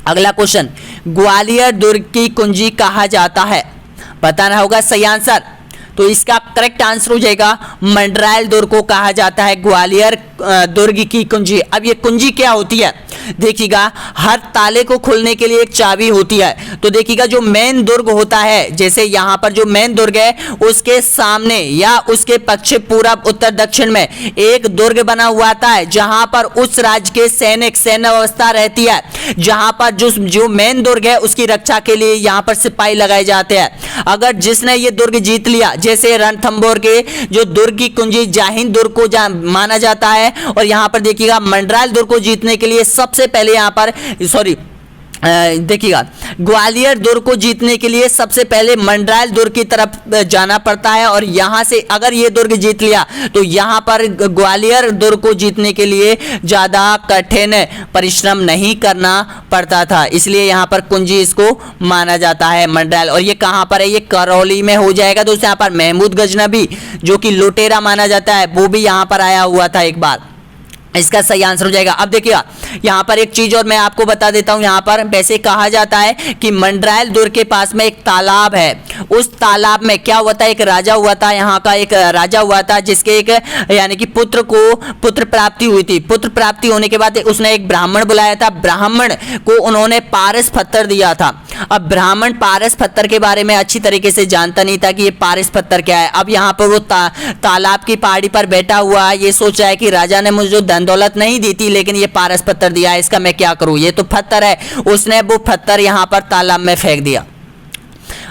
अगला क्वेश्चन, ग्वालियर दुर्ग की कुंजी कहा जाता है, बताना होगा सही आंसर। तो इसका करेक्ट आंसर हो जाएगा मंडरायल दुर्ग को कहा जाता है ग्वालियर दुर्ग की कुंजी। अब ये कुंजी क्या होती है? देखिएगा हर ताले को खोलने के लिए एक चाबी होती है। तो देखिएगा जो मेन दुर्ग होता है, जैसे यहाँ पर जो मेन दुर्ग है उसके सामने या उसके पश्चिम पूरब उत्तर दक्षिण में एक दुर्ग बना हुआ आता है जहां पर उस राज्य के सैन्य व्यवस्था रहती है, जहां पर जो मेन दुर्ग है उसकी रक्षा के लिए यहाँ पर सिपाही लगाए जाते हैं। अगर जिसने ये दुर्ग जीत लिया, जैसे रणथंभौर के जो दुर्ग की कुंजी जाहिन दुर्ग को माना जाता है, और यहाँ पर देखिएगा मंडरायल दुर्ग को जीतने के लिए सबसे पहले यहाँ पर देखिएगा ग्वालियर दुर्ग को जीतने के लिए सबसे पहले मंडरायल दुर्ग की तरफ जाना पड़ता है, और यहाँ से अगर ये दुर्ग जीत लिया तो यहाँ पर ग्वालियर दुर्ग को जीतने के लिए ज़्यादा कठिन परिश्रम नहीं करना पड़ता था, इसलिए यहाँ पर कुंजी इसको माना जाता है मंडरायल। और ये कहाँ पर है? ये करौली में हो जाएगा दोस्तों। यहाँ पर महमूद गजनबी जो कि लुटेरा माना जाता है वो भी यहाँ पर आया हुआ था एक बार। इसका सही आंसर हो जाएगा। अब देखिएगा यहाँ पर एक चीज और मैं आपको बता देता हूँ। यहाँ पर वैसे कहा जाता है कि मंडरायल दुर्ग के पास में एक तालाब है। उस तालाब में क्या हुआ था, एक राजा हुआ था, यहाँ का एक राजा हुआ था जिसके एक यानी कि पुत्र को पुत्र प्राप्ति हुई थी। पुत्र प्राप्ति होने के बाद उसने एक ब्राह्मण बुलाया था। ब्राह्मण को उन्होंने पारस पत्थर दिया था। अब ब्राह्मण पारस पत्थर के बारे में अच्छी तरीके से जानता नहीं था कि ये पारस पत्थर क्या है। अब यहाँ पर वो तालाब की पहाड़ी पर बैठा हुआ है, ये सोच रहा है कि राजा ने मुझे जो धन दौलत नहीं दी थी लेकिन ये पारस पत्थर दिया है, इसका मैं क्या करूं, ये तो पत्थर है। उसने वो पत्थर यहां पर तालाब में फेंक दिया।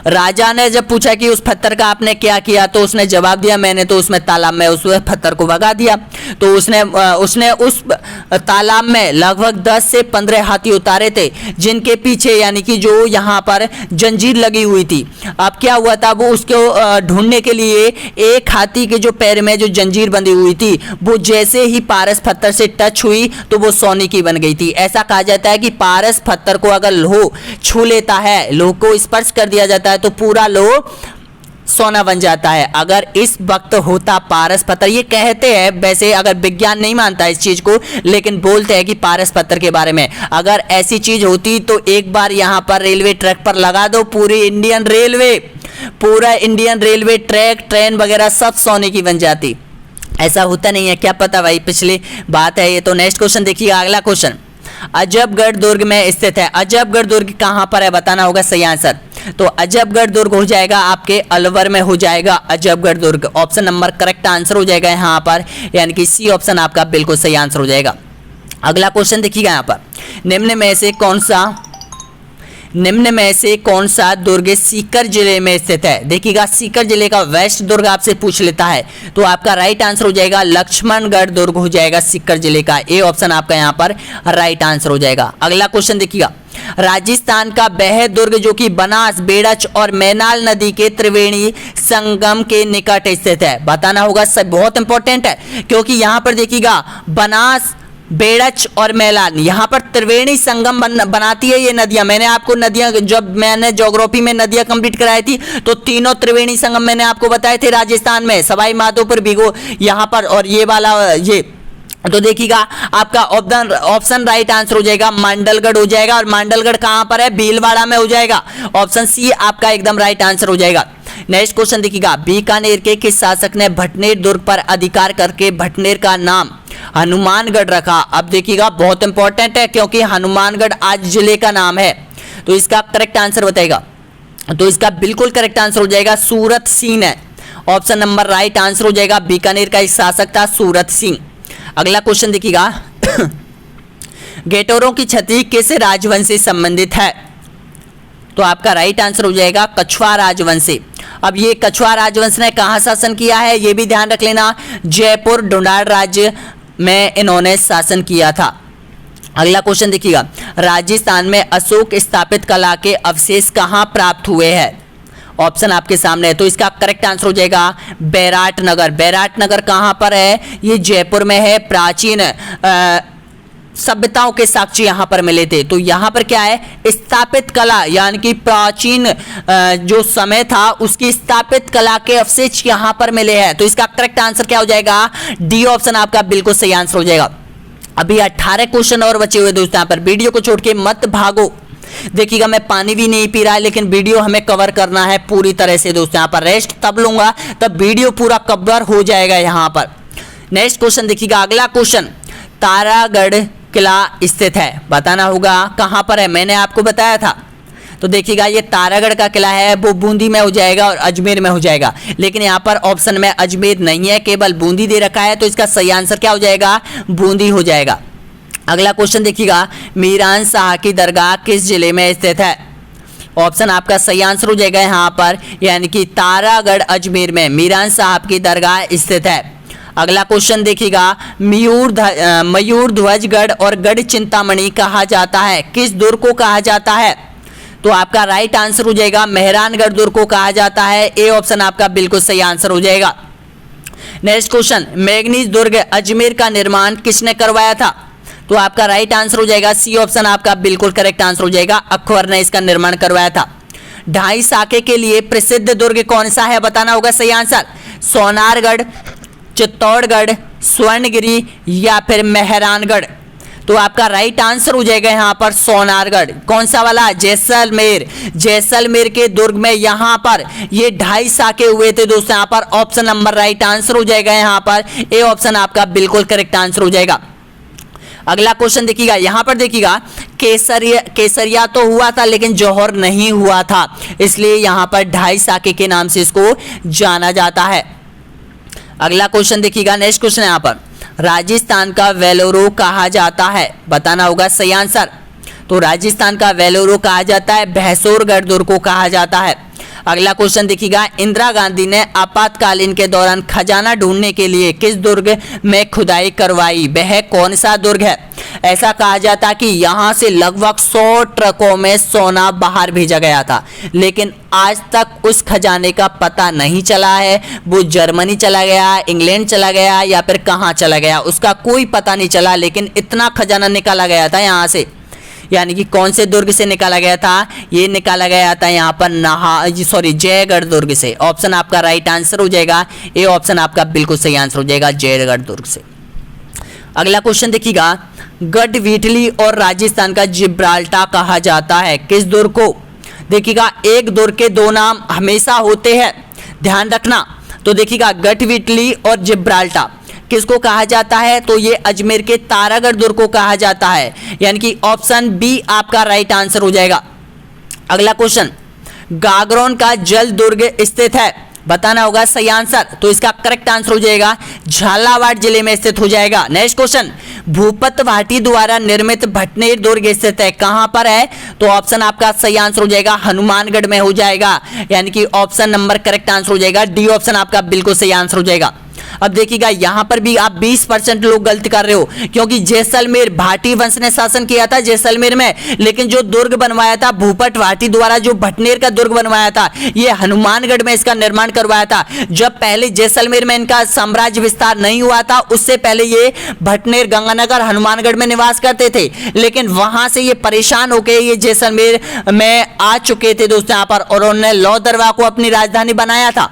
राजा ने जब पूछा कि उस पत्थर का आपने क्या किया, तो उसने जवाब दिया मैंने तो उसमें तालाब में उस पत्थर को भगा दिया। तो उसने उस तालाब में लगभग 10 से 15 हाथी उतारे थे जिनके पीछे यानी कि जो यहाँ पर जंजीर लगी हुई थी। अब क्या हुआ था, वो उसको ढूंढने के लिए एक हाथी के जो पैर में जो जंजीर बंधी हुई थी वो जैसे ही पारस पत्थर से टच हुई तो वो सोने की बन गई थी। ऐसा कहा जाता है कि पारस पत्थर को अगर लोह छू लेता है, लोह को स्पर्श कर दिया जाता है तो पूरा लोह सोना बन जाता है। अगर इस वक्त होता पारस पत्थर, ये कहते हैं वैसे अगर विज्ञान नहीं मानता इस चीज को, लेकिन बोलते हैं कि पारस पत्थर के बारे में अगर ऐसी चीज होती तो एक बार यहां पर रेलवे ट्रैक पर लगा दो, पूरा इंडियन रेलवे ट्रैक ट्रेन वगैरह सब सोने की बन जाती। ऐसा होता नहीं है, क्या पता भाई, पिछली बात है ये। तो नेक्स्ट क्वेश्चन देखिए, अगला क्वेश्चन अजबगढ़ दुर्ग में स्थित है। अजबगढ़ दुर्ग कहां पर है बताना होगा सही आंसर। तो अजबगढ़ दुर्ग हो जाएगा आपके अलवर में हो जाएगा अजबगढ़ दुर्ग। ऑप्शन नंबर करेक्ट आंसर हो जाएगा यहाँ पर, यानी कि सी ऑप्शन आपका बिल्कुल सही आंसर हो जाएगा। अगला क्वेश्चन देखिएगा यहाँ पर, निम्न में से कौन सा दुर्ग सीकर जिले में स्थित है। देखिएगा सीकर जिले का वेस्ट दुर्ग आपसे पूछ लेता है तो आपका राइट आंसर हो जाएगा लक्ष्मणगढ़ दुर्ग हो जाएगा सीकर जिले का। ए ऑप्शन आपका यहाँ पर राइट आंसर हो जाएगा। अगला क्वेश्चन देखिएगा, राजस्थान का वह दुर्ग जो कि बनास, बेड़च और मैनाल नदी के त्रिवेणी संगम के निकट स्थित है। बताना होगा, सब बहुत इंपॉर्टेंट है क्योंकि यहाँ पर देखिएगा बनास, बेड़च और मैलान यहाँ पर त्रिवेणी संगम बनाती है ये नदियां। मैंने आपको नदियां, जब मैंने ज्योग्राफी में नदियां कंप्लीट कराई थी तो तीनों त्रिवेणी संगम मैंने आपको बताए थे राजस्थान में, सवाई माधोपुर, भिगो यहाँ पर, और ये वाला ये। तो देखिएगा आपका ऑप्शन राइट आंसर हो जाएगा मांडलगढ़ हो जाएगा। और मांडलगढ़ कहां पर है, भीलवाड़ा में हो जाएगा। ऑप्शन सी आपका एकदम राइट आंसर हो जाएगा। नेक्स्ट क्वेश्चन देखिएगा, बीकानेर के किस शासक ने भटनेर दुर्ग पर अधिकार करके भटनेर का नाम हनुमानगढ़ रखा। अब देखिएगा बहुत इंपॉर्टेंट है क्योंकि हनुमानगढ़ आज जिले का नाम है। तो इसका करेक्ट आंसर बताएगा, तो इसका बिल्कुल करेक्ट आंसर हो जाएगा सूरत सिंह है। ऑप्शन नंबर राइट आंसर हो जाएगा, बीकानेर का एक शासक था सूरत सिंह। अगला क्वेश्चन देखिएगा, गेटोरों की छतरी किस राजवंश से संबंधित है। तो आपका राइट आंसर हो जाएगा कछवार राजवंश से। अब ये कछवार राजवंश ने कहां शासन किया है ये भी ध्यान रख लेना, जयपुर ढूंढाड़ राज्य में इन्होंने शासन किया था। अगला क्वेश्चन देखिएगा, राजस्थान में अशोक स्थापित कला के अवशेष कहां प्राप्त हुए हैं। ऑप्शन आपके सामने है, तो इसका करेक्ट आंसर हो जाएगा बैराट नगर। बैराट नगर कहां पर है, ये जयपुर में है। प्राचीन सभ्यताओं के साक्ष्य यहां पर मिले थे। तो यहां पर क्या है, स्थापित कला यानी कि प्राचीन जो समय था उसकी स्थापित कला के अवशेष यहां पर मिले हैं। तो इसका करेक्ट आंसर क्या हो जाएगा, डी ऑप्शन आपका बिल्कुल सही आंसर हो जाएगा। अभी 18 क्वेश्चन और बचे हुए दोस्तों, यहाँ पर वीडियो को छोड़ के मत भागो। देखिएगा मैं पानी भी नहीं पी रहा है लेकिन वीडियो हमें कवर करना है पूरी तरह से दोस्तों। यहाँ पर रेस्ट तब लूंगा तब वीडियो पूरा कवर हो जाएगा। यहाँ पर नेक्स्ट क्वेश्चन देखिएगा, अगला क्वेश्चन, तारागढ़ किला स्थित है। बताना होगा कहां पर है, मैंने आपको बताया था। तो देखिएगा ये तारागढ़ का किला है वो बूंदी में हो जाएगा और अजमेर में हो जाएगा, लेकिन यहाँ पर ऑप्शन में अजमेर नहीं है, केवल बूंदी दे रखा है। तो इसका सही आंसर क्या हो जाएगा, बूंदी हो जाएगा। अगला क्वेश्चन देखिएगा, मीरान शाह की दरगाह किस जिले में स्थित है। ऑप्शन आपका सही आंसर हो जाएगा यहाँ पर, यानी कि तारागढ़ अजमेर में मीरान साहब की दरगाह स्थित है। अगला क्वेश्चन देखिएगा, मयूर ध्वजगढ़ और गढ़ चिंतामणि कहा जाता है, किस दुर्ग को कहा जाता है। तो आपका राइट आंसर हो जाएगा मेहरानगढ़ दुर्ग को कहा जाता है। ए ऑप्शन आपका बिल्कुल सही आंसर हो जाएगा। Next question, manganese Durg Ajmer का निर्माण किसने करवाया था। तो आपका राइट आंसर हो जाएगा सी ऑप्शन आपका बिल्कुल करेक्ट आंसर हो जाएगा, अकबर ने इसका निर्माण करवाया था। ढाई साके के लिए प्रसिद्ध दुर्ग कौन सा है, बताना होगा सही आंसर। सोनारगढ़, चित्तौड़गढ़, स्वर्णगिरी या फिर मेहरानगढ़। तो आपका राइट आंसर हो जाएगा यहाँ पर सोनारगढ़। कौन सा वाला? जैसलमेर। जैसलमेर के दुर्ग में यहाँ पर ये 2.5 साके हुए थे दोस्तों। यहाँ पर ऑप्शन नंबर राइट आंसर हो जाएगा यहाँ पर ए ऑप्शन आपका बिल्कुल करेक्ट आंसर हो जाएगा। अगला क्वेश्चन देखिएगा, यहाँ पर देखिएगा केसरिया तो हुआ था लेकिन जौहर नहीं हुआ था, इसलिए यहाँ पर 2.5 साके के नाम से इसको जाना जाता है। अगला क्वेश्चन देखिएगा, नेक्स्ट क्वेश्चन यहाँ पर राजस्थान का वेलोरो कहा जाता है, बताना होगा सही आंसर। तो राजस्थान का वेलोरो कहा जाता है, भैंसोरगढ़ दुर्ग को कहा जाता है। अगला क्वेश्चन देखिएगा, इंदिरा गांधी ने आपातकालीन के दौरान खजाना ढूंढने के लिए किस दुर्ग में खुदाई करवाई, वह कौन सा दुर्ग है? ऐसा कहा जाता कि यहां से लगभग 100 ट्रकों में सोना बाहर भेजा गया था, लेकिन आज तक उस खजाने का पता नहीं चला है। वो जर्मनी चला गया, इंग्लैंड चला गया या फिर कहां चला गया, उसका कोई पता नहीं चला, लेकिन इतना खजाना निकाला गया था यहां से। यानी कि कौन से दुर्ग से निकाला गया था? ये निकाला गया था यहाँ पर जयगढ़ दुर्ग से। ऑप्शन आपका राइट आंसर हो जाएगा ए ऑप्शन आपका बिल्कुल सही आंसर हो जाएगा, जयगढ़ दुर्ग से। अगला क्वेश्चन देखिएगा, गढ़विटली और राजस्थान का जिब्राल्टर कहा जाता है, किस दुर्ग को? देखिएगा एक दुर्ग के 2 नाम हमेशा होते हैं, ध्यान रखना। तो देखिएगा गढ़विटली और जिब्राल्टर किसको कहा जाता है? तो ये अजमेर के तारागढ़ दुर्ग को कहा जाता है, यानी कि ऑप्शन बी आपका राइट आंसर हो जाएगा। अगला क्वेश्चन, गागरोन का जल दुर्ग स्थित है, बताना होगा सही आंसर। तो इसका करेक्ट आंसर हो जाएगा झालावाड़ जिले में स्थित हो जाएगा। नेक्स्ट क्वेश्चन, भूपत भाटी द्वारा निर्मित भटनेर दुर्ग स्थित है, कहां पर है? तो ऑप्शन आपका सही आंसर हो जाएगा हनुमानगढ़ में हो जाएगा, यानी कि ऑप्शन नंबर करेक्ट आंसर हो जाएगा डी ऑप्शन आपका बिल्कुल सही आंसर हो जाएगा। अब देखिएगा यहां पर भी आप 20% लोग गलती कर रहे हो, क्योंकि जैसलमेर भाटी वंश ने शासन किया था जैसलमेर में, लेकिन जो दुर्ग बनवाया था भूपत भाटी द्वारा, जो भटनेर का दुर्ग बनवाया था, ये हनुमानगढ़ में इसका निर्माण करवाया था। जब पहले जैसलमेर में इनका साम्राज्य विस्तार नहीं हुआ था, उससे पहले ये भटनेर, गंगानगर, हनुमानगढ़ में निवास करते थे, लेकिन वहां से ये परेशान होकर ये जैसलमेर में आ चुके थे दोस्तों यहाँ पर, और उन्होंने लौ दरवार को अपनी राजधानी बनाया था।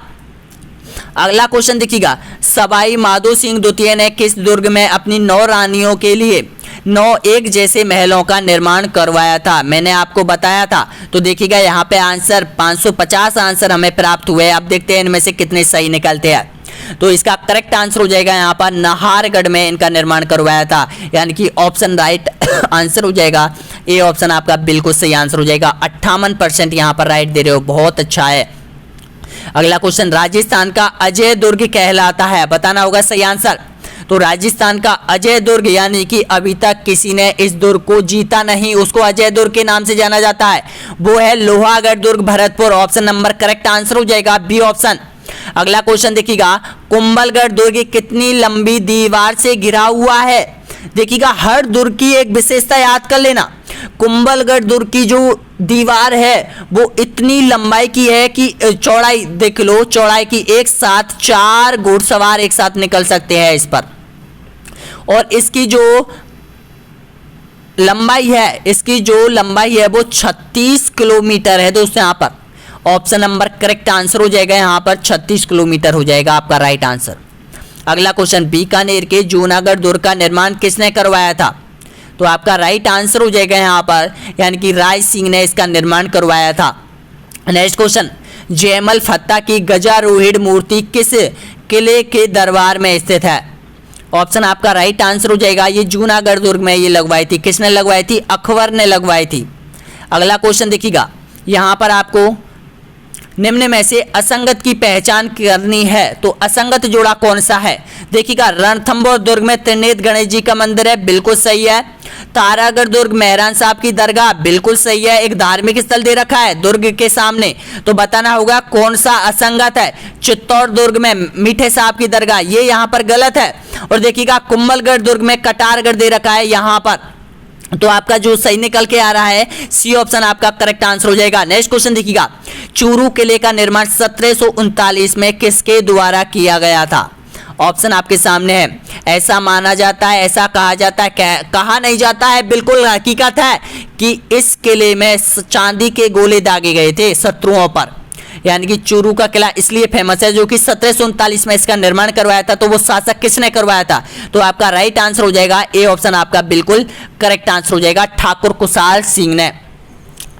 अगला क्वेश्चन देखिएगा, सवाई माधो सिंह द्वितीय ने किस दुर्ग में अपनी 9 रानियों के लिए 9 एक जैसे महलों का निर्माण करवाया था? मैंने आपको बताया था। तो देखिएगा यहाँ पे आंसर 550 आंसर हमें प्राप्त हुए। अब देखते हैं इनमें से कितने सही निकलते हैं। तो इसका करेक्ट आंसर हो जाएगा यहाँ पर नाहरगढ़ में इनका निर्माण करवाया था, यानी कि ऑप्शन राइट आंसर हो जाएगा ए ऑप्शन आपका बिल्कुल सही आंसर हो जाएगा। 58% यहाँ पर राइट दे रहे हो, बहुत अच्छा है। अगला क्वेश्चन, राजस्थान का अजय दुर्ग कहलाता है, बताना होगा सही आंसर। तो राजस्थान का अजय दुर्ग, यानी कि अभी तक किसी ने इस दुर्ग को जीता नहीं, उसको अजय दुर्ग के नाम से जाना जाता है, वो है लोहागढ़ दुर्ग Bharatpur. Option number correct answer हो जाएगा बी ऑप्शन। अगला क्वेश्चन देखिएगा, कुंभलगढ़ दुर्ग कितनी लंबी दीवार से घिरा हुआ है? देखिएगा हर दुर्ग की एक विशेषता याद कर लेना। कुंभलगढ़ दुर्ग की जो दीवार है वो इतनी लंबाई की है कि चौड़ाई देख लो, चौड़ाई की एक साथ 4 घुड़सवार एक साथ निकल सकते हैं इस पर, और इसकी जो लंबाई है वो 36 किलोमीटर है दोस्तों यहाँ पर। ऑप्शन नंबर करेक्ट आंसर हो जाएगा यहाँ पर 36 किलोमीटर हो जाएगा आपका राइट आंसर। अगला क्वेश्चन, बीकानेर के जूनागढ़ दुर्ग का निर्माण किसने करवाया था? तो आपका राइट आंसर हो जाएगा यहाँ पर, यानी कि राय सिंह ने इसका निर्माण करवाया था। नेक्स्ट क्वेश्चन, जयमल फत्ता की गजारोहिण मूर्ति किस किले के दरबार में स्थित है? ऑप्शन आपका राइट आंसर हो जाएगा, ये जूनागढ़ दुर्ग में ये लगवाई थी। किसने लगवाई थी? अकबर ने लगवाई थी। अगला क्वेश्चन देखिएगा, यहाँ पर आपको निम्न में से असंगत की पहचान करनी है, तो असंगत जोड़ा कौन सा है? देखिएगा रणथंभौर दुर्ग में त्रिनेत्र गणेश जी का मंदिर है, बिल्कुल सही है। तारागढ़ दुर्ग मेहरान साहब की दरगाह, बिल्कुल सही है, एक धार्मिक स्थल दे रखा है दुर्ग के सामने, तो बताना होगा कौन सा असंगत है। चित्तौड़ दुर्ग में मीठे साहब की दरगाह, ये यहाँ पर गलत है। और देखिएगा कुंभलगढ़ दुर्ग में कटारगढ़ दे रखा है यहाँ पर, तो आपका जो सही निकल के आ रहा है सी ऑप्शन आपका करेक्ट आंसर हो जाएगा। नेक्स्ट क्वेश्चन देखिएगा, चूरू किले का निर्माण 1739 में किसके द्वारा किया गया था? ऑप्शन आपके सामने है। ऐसा माना जाता है, ऐसा कहा जाता है, कहा नहीं जाता है, बिल्कुल हकीकत है कि इस किले में चांदी के गोले दागे गए थे शत्रुओं पर, यानी कि चूरू का किला इसलिए फेमस है जो कि 1739 में इसका निर्माण करवाया था। तो वो शासक किसने करवाया था? तो आपका राइट आंसर हो जाएगा ए ऑप्शन, आपका बिल्कुल करेक्ट आंसर हो जाएगा, ठाकुर कुशाल सिंह ने।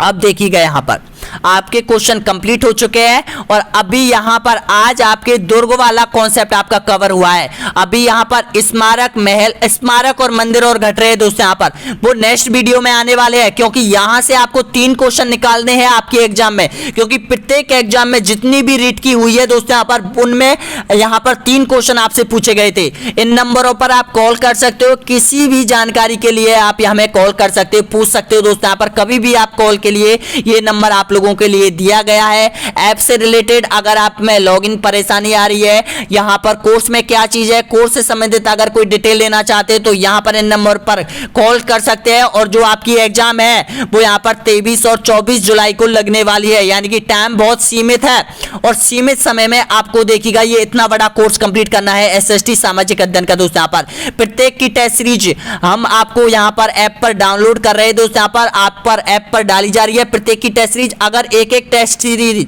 अब देखिएगा यहाँ पर आपके क्वेश्चन कंप्लीट हो चुके हैं और अभी यहाँ पर आज आपके दुर्ग वाला कॉन्सेप्ट आपका कवर हुआ है। अभी यहाँ पर स्मारक, महल, स्मारक और मंदिर और घट रहे दोस्तों, यहाँ पर वो नेक्स्ट वीडियो में आने वाले हैं, क्योंकि यहाँ से आपको 3 क्वेश्चन निकालने हैं आपके एग्जाम में, क्योंकि प्रत्येक एग्जाम में जितनी भी रीट की हुई है दोस्तों यहाँ पर, उनमें यहाँ पर 3 क्वेश्चन आपसे पूछे गए थे। इन नंबरों पर आप कॉल कर सकते हो, किसी भी जानकारी के लिए आप हमें कॉल कर सकते हो, पूछ सकते हो दोस्तों यहाँ पर कभी भी आप कॉल के लिए। ये नंबर आप लोगों के लिए दिया गया है। ऐप से रिलेटेड अगर आप में लॉगिन परेशानी आ रही है, यहाँ पर कोर्स में क्या चीज है, कोर्स से संबंधित अगर कोई डिटेल लेना चाहते हैं तो यहाँ पर इन नंबर पर कॉल कर सकते हैं। और जो आपकी एग्जाम है वो यहाँ पर 23 और 24 जुलाई को लगने वाली है, यानी कि टाइम बहुत सीमित है और सीमित समय में आपको देखिएगा ये इतना बड़ा कोर्स कंप्लीट करना है एसएसटी सामाजिक अध्ययन का दोस्तों। यहाँ पर प्रत्येक की टेस्ट सीरीज हम आपको यहाँ पर ऐप पर डाउनलोड कर रहे हैं दोस्तों, यहाँ पर आप पर ऐप पर डाली जा रही है प्रत्येक की टेस्ट सीरीज। अगर एक एक test series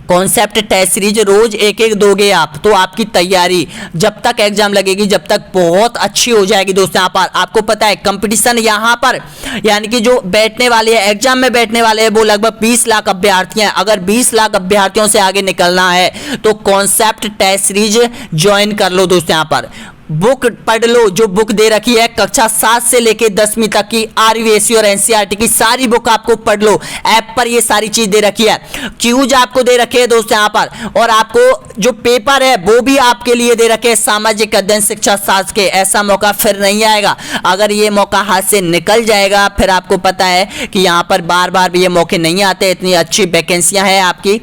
concept test series रोज एक एक दोगे आप, तो आपकी तैयारी जब तक एग्जाम लगेगी जब तक बहुत अच्छी हो जाएगी दोस्तों। यहाँ पर आपको पता है कंपटीशन यहाँ पर, यानी कि जो बैठने वाले हैं एग्जाम में बैठने वाले हैं वो लगभग 20 लाख अभ्यर्थी हैं। अगर 20 लाख अभ्यर्थियों से आगे निकलना है तो कॉन्सेप्ट टेस्ट सीरीज ज्वाइन कर लो दोस्तों। यहाँ पर बुक पढ़ लो, जो बुक दे रखी है कक्षा 7 से लेके 10वीं तक की आरवीएससी और एनसीईआरटी की सारी बुक आपको पढ़ लो। ऐप पर ये सारी चीज दे रखी है, क्यूज आपको दे रखे हैं दोस्तों यहाँ पर, और आपको जो पेपर है वो भी आपके लिए दे रखे हैं सामाजिक अध्ययन शिक्षा शास्त्र के। ऐसा मौका फिर नहीं आएगा, अगर ये मौका हाथ से निकल जाएगा फिर आपको पता है कि यहाँ पर बार बार ये मौके नहीं आते। इतनी अच्छी वैकेंसियां हैं आपकी।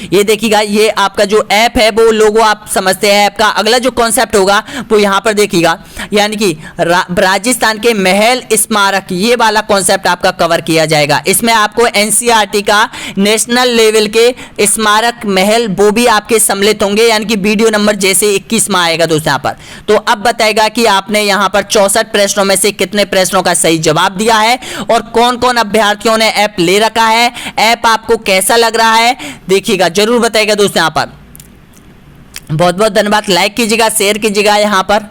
ये देखिएगा ये आपका जो ऐप है वो लोगो आप समझते हैं ऐप का। अगला जो कॉन्सेप्ट होगा वो यहाँ पर देखिएगा, यानी कि राजस्थान के महल स्मारक, ये वाला कॉन्सेप्ट आपका कवर किया जाएगा। इसमें आपको एनसीईआरटी का नेशनल लेवल के स्मारक महल वो भी आपके सम्मिलित होंगे, यानी कि वीडियो नंबर जैसे 21 में आएगा दोस्तों यहाँ पर। तो अब बताएगा कि आपने यहाँ पर 64 प्रश्नों में से कितने प्रश्नों का सही जवाब दिया है और कौन कौन अभ्यर्थियों ने ऐप ले रखा है, ऐप आपको कैसा लग रहा है देखिएगा, जरूर बताइएगा दोस्तों। यहाँ पर बहुत बहुत धन्यवाद, लाइक कीजिएगा, शेयर कीजिएगा यहाँ पर।